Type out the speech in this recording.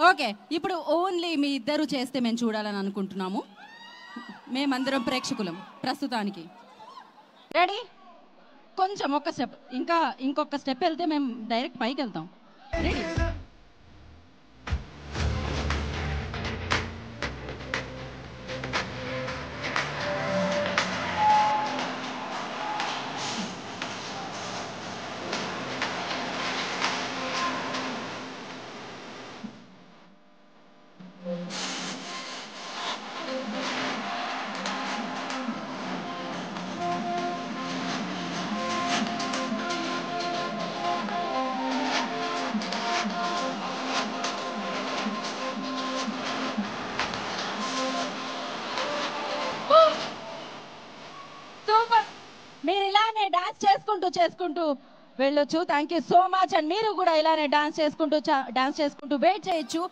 Okay, ఇప్పుడు only మీ ఇద్దరు చేస్తే మేము చూడాలని అనుకుంటున్నాము. మేమందరం ప్రేక్షకులం ప్రస్తుతానికి. రెడీ? కొంచెం ఒక స్టెప్, ఇంకా ఇంకొక స్టెప్ వెళ్తే మేము డైరెక్ట్ పైకి వెళ్తాం. రెడీ? సూపర్! మీరు ఇలానే డాన్స్ చేసుకుంటూ వెళ్ళొచ్చు. Thank you so much. And మీరు కూడా ఇలానే డాన్స్ చేసుకుంటూ వెయిట్ చేయొచ్చు.